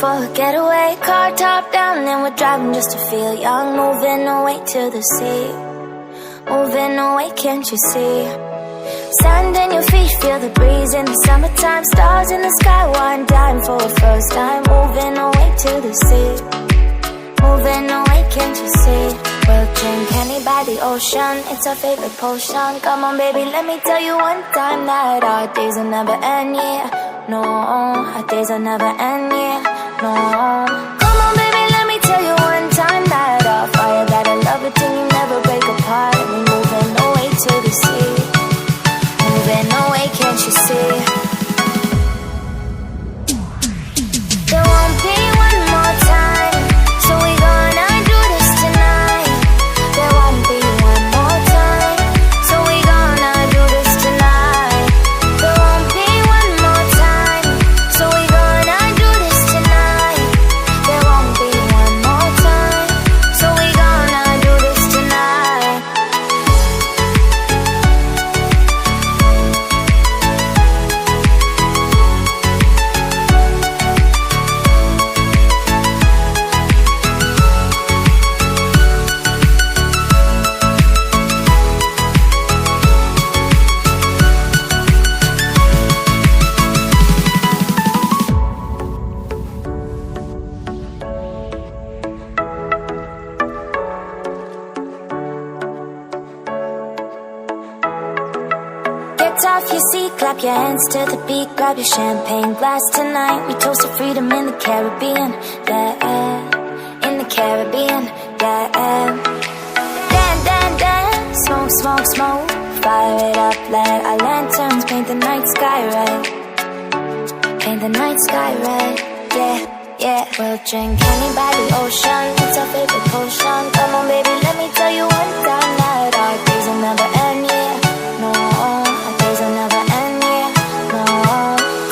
for a getaway, car top down and we're driving just to feel young. Moving away to the sea, moving away, can't you see? Sand in your feet, feel the breeze in the summertime. Stars in the sky, one dime for a first time. Moving away to the sea, moving away, can't you see? We'll drink honey by the ocean, it's our favorite potion. Come on baby, let me tell you one time that our days will never end, yeah. No, our days will never end, yeah. No. Come on baby, let me tell you one time that our fire got a love it till you never break apart. And we're moving away to the sea, moving away, can't you see? There won't be one more time, so we gonna do this tonight. There won't be one more time, so we gonna do this tonight. There won't be one more time, so we gonna do this tonight. There won't be one more time, so we gonna do this tonight. Get off your seat, clap your hands to the beat. Grab your champagne glass tonight. We toast to freedom in the Caribbean, yeah. In the Caribbean, yeah. Dance, dance, dance, smoke, smoke, smoke. Fire it up, let our lanterns paint the night sky red. Paint the night sky red, yeah, yeah. We'll drink honey by the ocean, it's our favorite potion. Come on baby, let me tell you one time that our days will never end, yeah. No, our days will never end, yeah. No.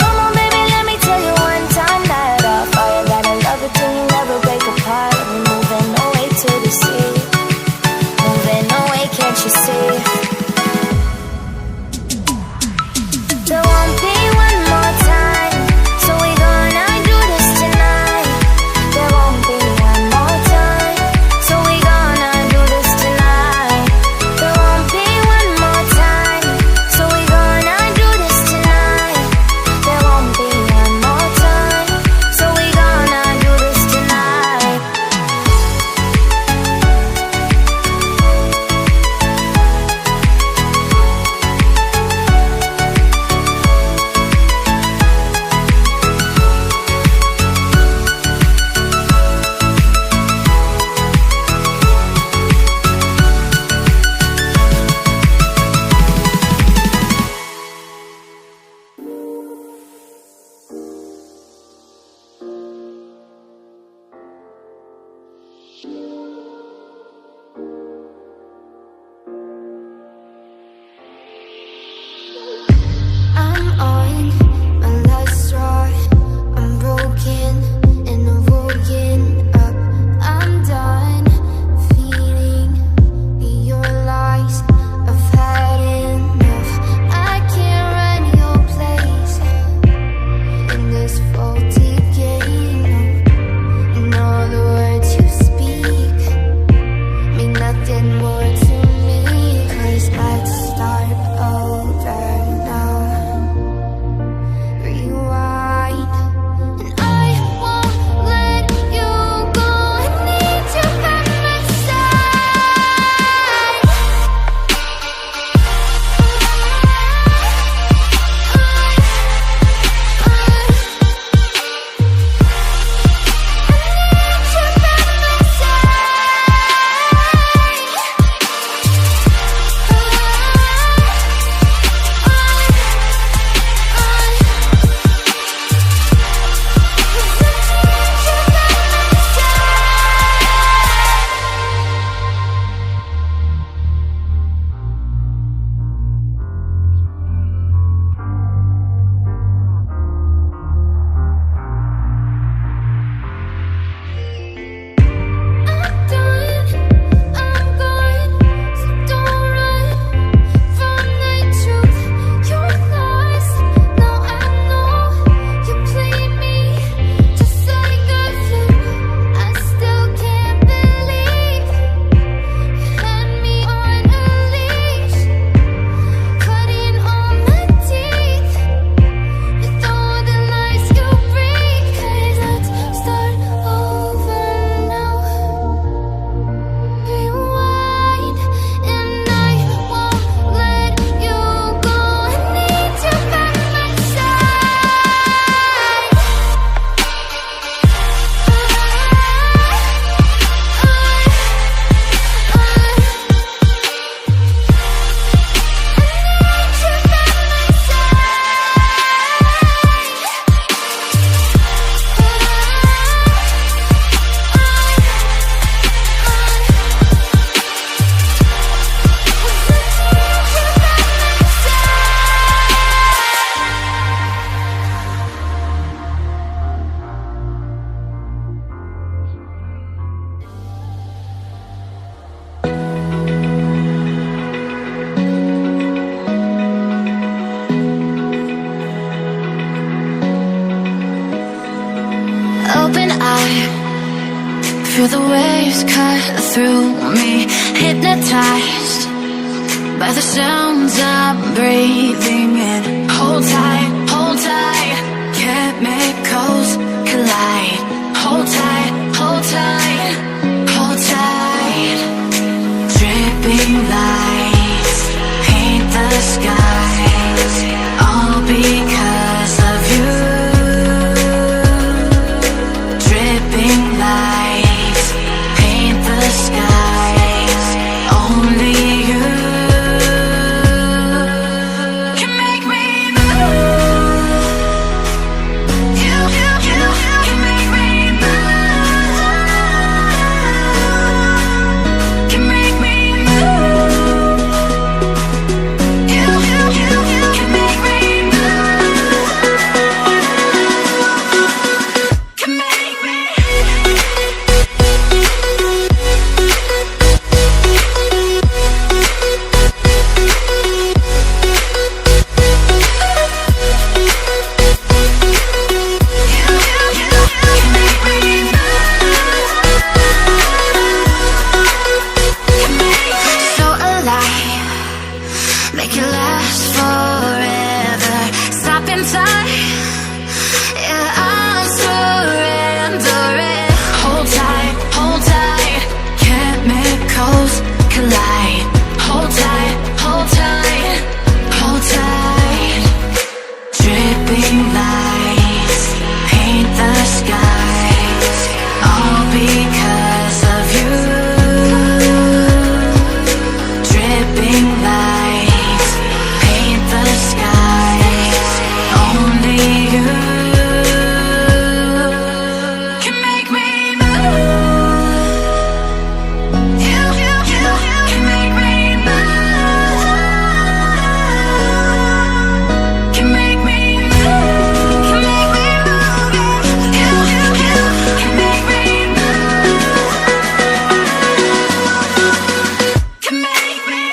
Come on baby, let me tell you one time that our fire got a love it till you never break apart. We're moving away to the sea, moving away, can't you see? There won't be one more time, so we gonna do this tonight. There won't be one more time, Feel the waves cut through me, hypnotized by the sounds I'm breathing in. Hold tight, hold tight, chemicals collide. Hold tight, hold tight, hold tight. Dripping lights paint the skies, all because of you. Dripping lights paint the skies, only you can make me move. You can make me move. Can make me move. You can make me move. Can make me. So alive, make it last forever. Stop in time, yeah, I'm surrendering. Hold tight, chemicals collide. Hold tight, hold tight, hold tight. Dripping lights paint the skies, all because of you. Dripping lights paint the skies, only you can make me move. You can make me move. Can make me move. Can make me move. You can make me move. Can make me.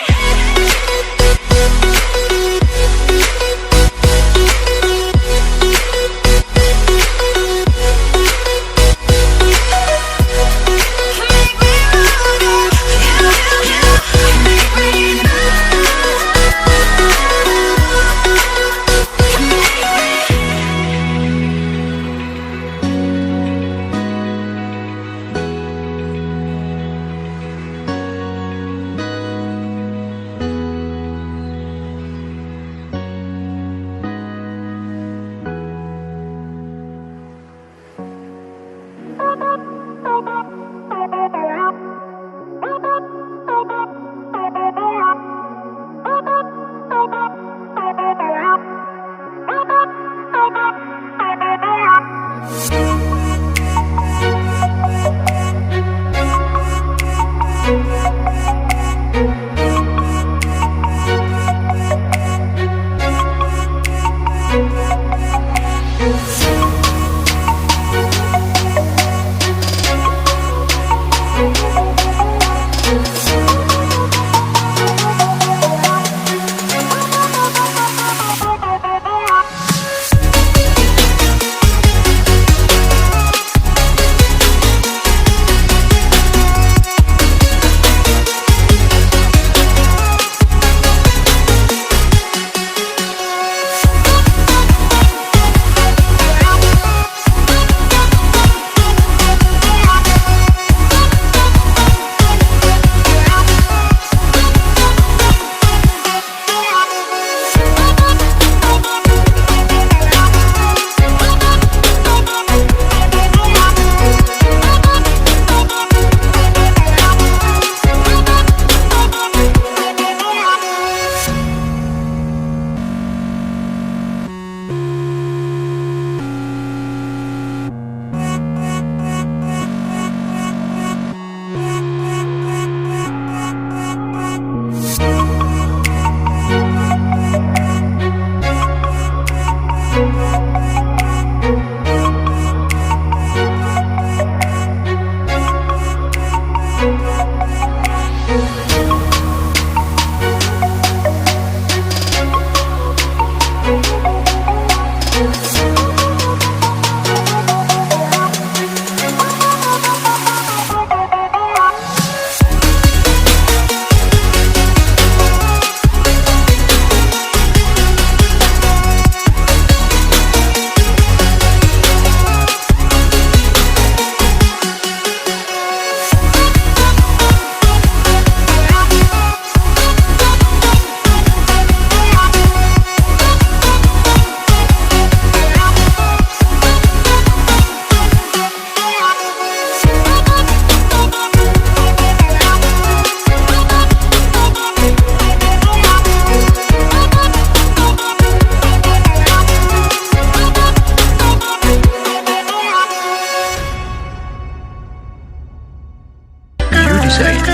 decide,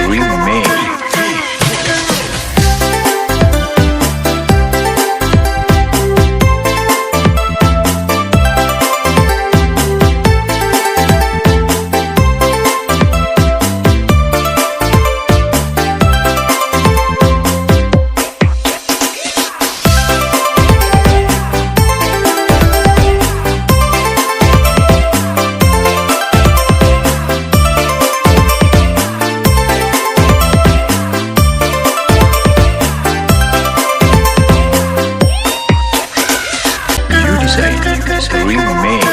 remain. Remain.